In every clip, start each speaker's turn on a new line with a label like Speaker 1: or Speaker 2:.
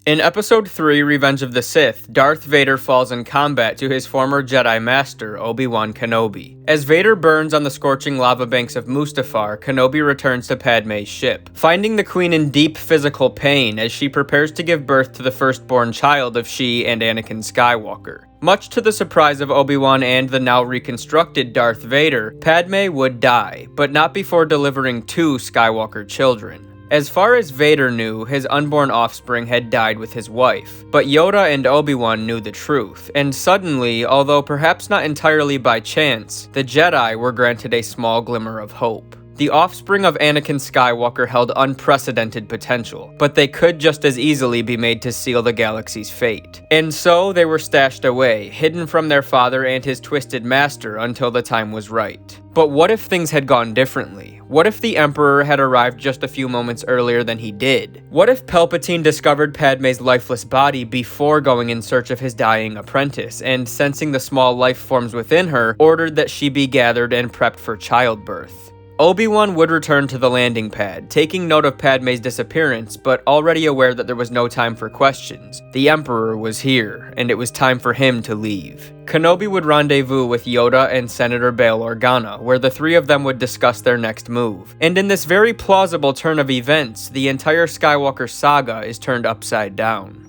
Speaker 1: In Episode 3, Revenge of the Sith, Darth Vader falls in combat to his former Jedi Master, Obi-Wan Kenobi. As Vader burns on the scorching lava banks of Mustafar, Kenobi returns to Padme's ship, finding the Queen in deep physical pain as she prepares to give birth to the firstborn child of she and Anakin Skywalker. Much to the surprise of Obi-Wan and the now reconstructed Darth Vader, Padme would die, but not before delivering 2 Skywalker children. As far as Vader knew, his unborn offspring had died with his wife, but Yoda and Obi-Wan knew the truth, and suddenly, although perhaps not entirely by chance, the Jedi were granted a small glimmer of hope. The offspring of Anakin Skywalker held unprecedented potential, but they could just as easily be made to seal the galaxy's fate. And so they were stashed away, hidden from their father and his twisted master until the time was right. But what if things had gone differently? What if the Emperor had arrived just a few moments earlier than he did? What if Palpatine discovered Padme's lifeless body before going in search of his dying apprentice, and sensing the small life forms within her, ordered that she be gathered and prepped for childbirth? Obi-Wan would return to the landing pad, taking note of Padme's disappearance, but already aware that there was no time for questions. The Emperor was here, and it was time for him to leave. Kenobi would rendezvous with Yoda and Senator Bail Organa, where the 3 of them would discuss their next move. And in this very plausible turn of events, the entire Skywalker saga is turned upside down.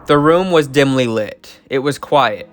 Speaker 1: The room was dimly lit. It was quiet,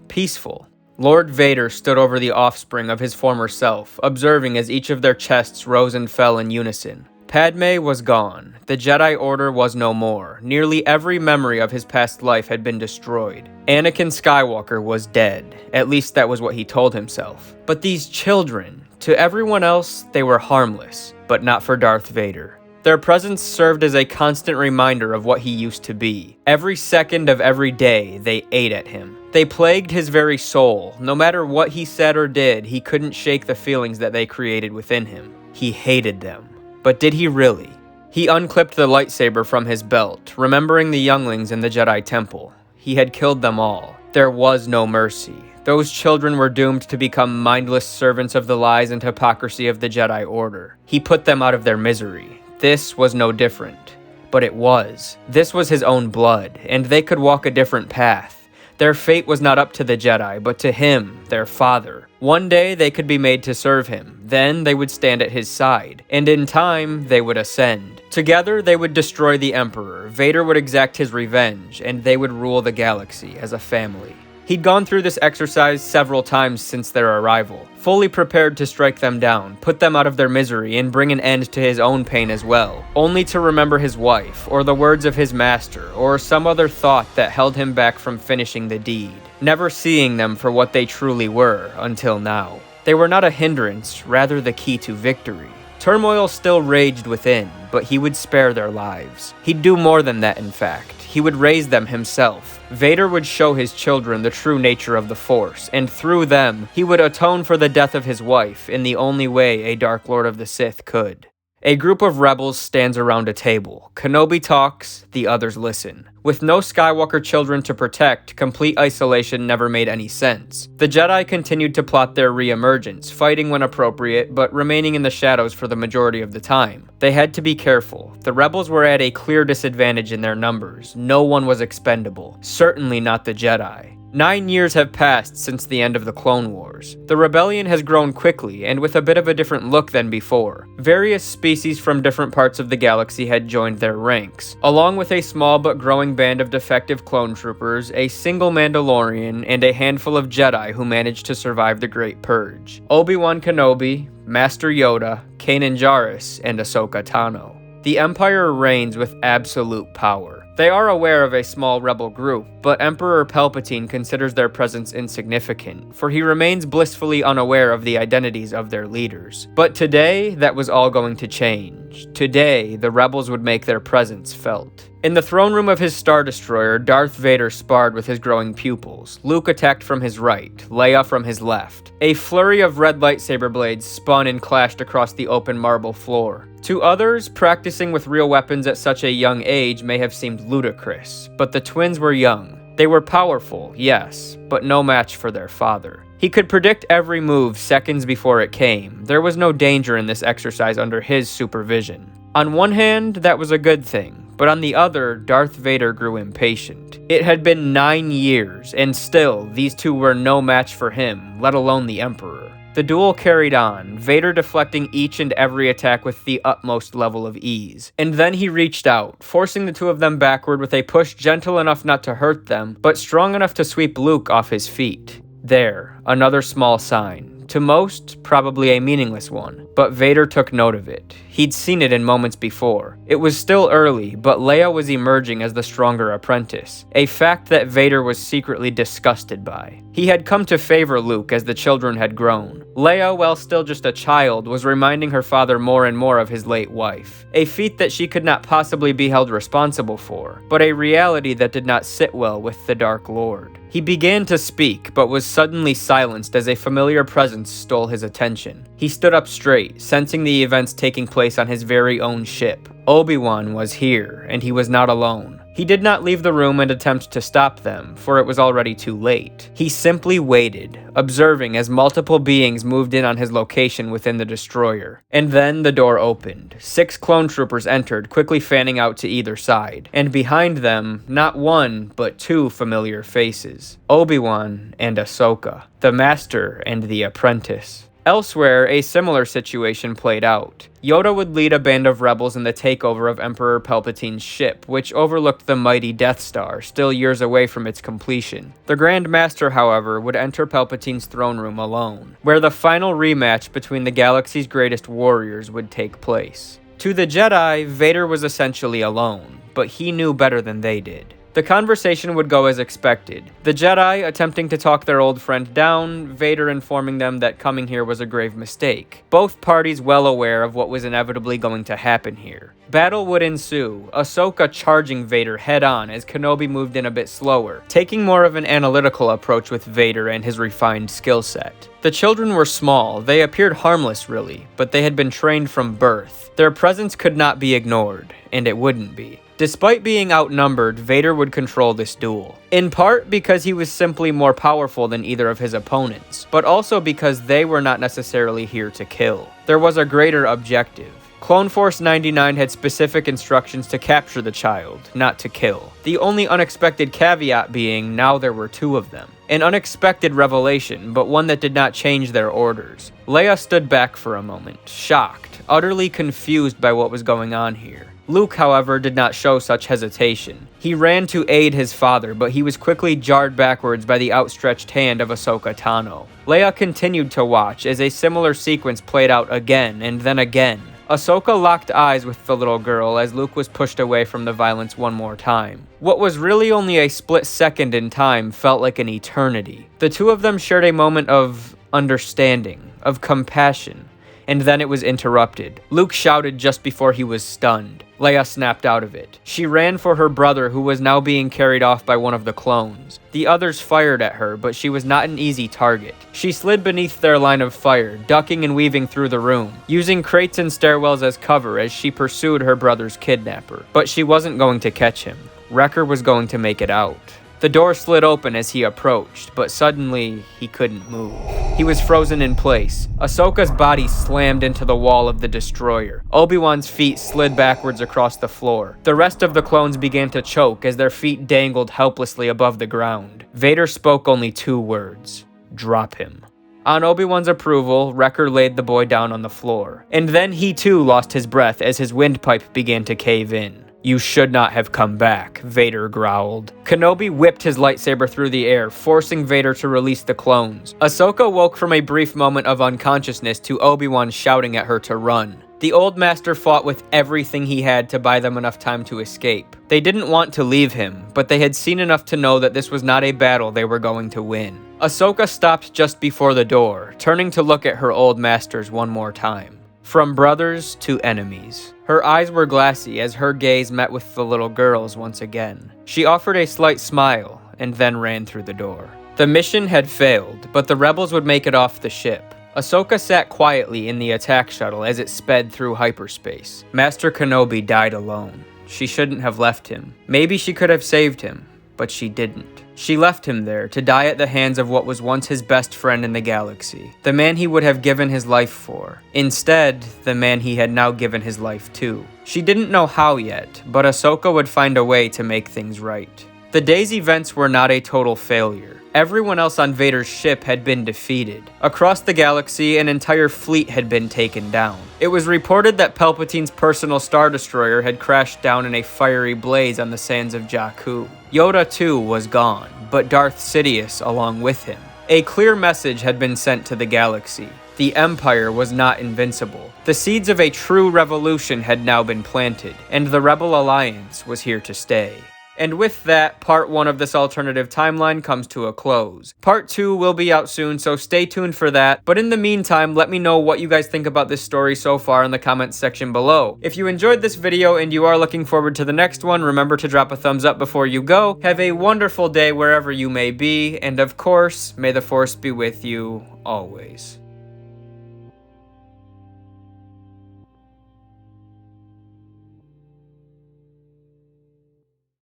Speaker 1: peaceful. Lord Vader stood over the offspring of his former self, observing as each of their chests rose and fell in unison. Padme was gone. The Jedi Order was no more. Nearly every memory of his past life had been destroyed. Anakin Skywalker was dead. At least that was what he told himself. But these children, to everyone else, they were harmless, but not for Darth Vader. Their presence served as a constant reminder of what he used to be. Every second of every day, they ate at him. They plagued his very soul. No matter what he said or did, he couldn't shake the feelings that they created within him. He hated them. But did he really? He unclipped the lightsaber from his belt, remembering the younglings in the Jedi Temple. He had killed them all. There was no mercy. Those children were doomed to become mindless servants of the lies and hypocrisy of the Jedi Order. He put them out of their misery. This was no different. But it was. This was his own blood, and they could walk a different path. Their fate was not up to the Jedi, but to him, their father. One day they could be made to serve him, then they would stand at his side, and in time they would ascend. Together they would destroy the Emperor, Vader would exact his revenge, and they would rule the galaxy as a family. He'd gone through this exercise several times since their arrival, fully prepared to strike them down, put them out of their misery, and bring an end to his own pain as well, only to remember his wife, or the words of his master, or some other thought that held him back from finishing the deed, never seeing them for what they truly were until now. They were not a hindrance, rather the key to victory. Turmoil still raged within, but he would spare their lives. He'd do more than that, in fact. He would raise them himself. Vader would show his children the true nature of the Force, and through them, he would atone for the death of his wife in the only way a Dark Lord of the Sith could. A group of rebels stands around a table. Kenobi talks, the others listen. With no Skywalker children to protect, complete isolation never made any sense. The Jedi continued to plot their re-emergence, fighting when appropriate, but remaining in the shadows for the majority of the time. They had to be careful. The rebels were at a clear disadvantage in their numbers. No one was expendable. Certainly not the Jedi. 9 years have passed since the end of the Clone Wars. The rebellion has grown quickly, and with a bit of a different look than before. Various species from different parts of the galaxy had joined their ranks, along with a small but growing band of defective clone troopers, a single Mandalorian, and a handful of Jedi who managed to survive the Great Purge. Obi-Wan Kenobi, Master Yoda, Kanan Jarrus, and Ahsoka Tano. The Empire reigns with absolute power. They are aware of a small rebel group, but Emperor Palpatine considers their presence insignificant, for he remains blissfully unaware of the identities of their leaders. But today, that was all going to change. Today, the rebels would make their presence felt. In the throne room of his Star Destroyer, Darth Vader sparred with his growing pupils. Luke attacked from his right, Leia from his left. A flurry of red lightsaber blades spun and clashed across the open marble floor. To others, practicing with real weapons at such a young age may have seemed ludicrous, but the twins were young. They were powerful, yes, but no match for their father. He could predict every move seconds before it came. There was no danger in this exercise under his supervision. On one hand, that was a good thing, but on the other, Darth Vader grew impatient. It had been 9 years, and still, these two were no match for him, let alone the Emperor. The duel carried on, Vader deflecting each and every attack with the utmost level of ease. And then he reached out, forcing the two of them backward with a push gentle enough not to hurt them, but strong enough to sweep Luke off his feet. There, another small sign. To most, probably a meaningless one, but Vader took note of it. He'd seen it in moments before. It was still early, but Leia was emerging as the stronger apprentice, a fact that Vader was secretly disgusted by. He had come to favor Luke as the children had grown. Leia, while still just a child, was reminding her father more and more of his late wife, a feat that she could not possibly be held responsible for, but a reality that did not sit well with the Dark Lord. He began to speak, but was suddenly silenced as a familiar presence stole his attention. He stood up straight, sensing the events taking place on his very own ship. Obi-Wan was here, and he was not alone. He did not leave the room and attempt to stop them, for it was already too late. He simply waited, observing as multiple beings moved in on his location within the destroyer. And then the door opened. 6 clone troopers entered, quickly fanning out to either side. And behind them, not one, but 2 familiar faces. Obi-Wan and Ahsoka, the master and the apprentice. Elsewhere, a similar situation played out. Yoda would lead a band of rebels in the takeover of Emperor Palpatine's ship, which overlooked the mighty Death Star, still years away from its completion. The Grand Master, however, would enter Palpatine's throne room alone, where the final rematch between the galaxy's greatest warriors would take place. To the Jedi, Vader was essentially alone, but he knew better than they did. The conversation would go as expected. The Jedi attempting to talk their old friend down, Vader informing them that coming here was a grave mistake. Both parties well aware of what was inevitably going to happen here. Battle would ensue, Ahsoka charging Vader head-on as Kenobi moved in a bit slower, taking more of an analytical approach with Vader and his refined skill set. The children were small, they appeared harmless really, but they had been trained from birth. Their presence could not be ignored, and it wouldn't be. Despite being outnumbered, Vader would control this duel. In part because he was simply more powerful than either of his opponents, but also because they were not necessarily here to kill. There was a greater objective. Clone Force 99 had specific instructions to capture the child, not to kill. The only unexpected caveat being now there were 2 of them. An unexpected revelation, but one that did not change their orders. Leia stood back for a moment, shocked, utterly confused by what was going on here. Luke, however, did not show such hesitation. He ran to aid his father, but he was quickly jarred backwards by the outstretched hand of Ahsoka Tano. Leia continued to watch as a similar sequence played out again and then again. Ahsoka locked eyes with the little girl as Luke was pushed away from the violence one more time. What was really only a split second in time felt like an eternity. The 2 of them shared a moment of understanding, of compassion, and then it was interrupted. Luke shouted just before he was stunned. Leia snapped out of it. She ran for her brother, who was now being carried off by one of the clones. The others fired at her, but she was not an easy target. She slid beneath their line of fire, ducking and weaving through the room, using crates and stairwells as cover as she pursued her brother's kidnapper. But she wasn't going to catch him. Wrecker was going to make it out. The door slid open as he approached, but suddenly, he couldn't move. He was frozen in place. Ahsoka's body slammed into the wall of the destroyer. Obi-Wan's feet slid backwards across the floor. The rest of the clones began to choke as their feet dangled helplessly above the ground. Vader spoke only 2 words. Drop him. On Obi-Wan's approval, Wrecker laid the boy down on the floor. And then he too lost his breath as his windpipe began to cave in. You should not have come back, Vader growled. Kenobi whipped his lightsaber through the air, forcing Vader to release the clones. Ahsoka woke from a brief moment of unconsciousness to Obi-Wan shouting at her to run. The old master fought with everything he had to buy them enough time to escape. They didn't want to leave him, but they had seen enough to know that this was not a battle they were going to win. Ahsoka stopped just before the door, turning to look at her old masters one more time. From brothers to enemies. Her eyes were glassy as her gaze met with the little girl's once again. She offered a slight smile and then ran through the door. The mission had failed, but the rebels would make it off the ship. Ahsoka sat quietly in the attack shuttle as it sped through hyperspace. Master Kenobi died alone. She shouldn't have left him. Maybe she could have saved him, but she didn't. She left him there to die at the hands of what was once his best friend in the galaxy, the man he would have given his life for. Instead, the man he had now given his life to. She didn't know how yet, but Ahsoka would find a way to make things right. The day's events were not a total failure. Everyone else on Vader's ship had been defeated. Across the galaxy, an entire fleet had been taken down. It was reported that Palpatine's personal Star Destroyer had crashed down in a fiery blaze on the sands of Jakku. Yoda too was gone, but Darth Sidious along with him. A clear message had been sent to the galaxy. The Empire was not invincible. The seeds of a true revolution had now been planted, and the Rebel Alliance was here to stay. And with that, part 1 of this alternative timeline comes to a close. Part 2 will be out soon, so stay tuned for that. But in the meantime, let me know what you guys think about this story so far in the comments section below. If you enjoyed this video and you are looking forward to the next one, remember to drop a thumbs up before you go. Have a wonderful day wherever you may be, and of course, may the Force be with you always.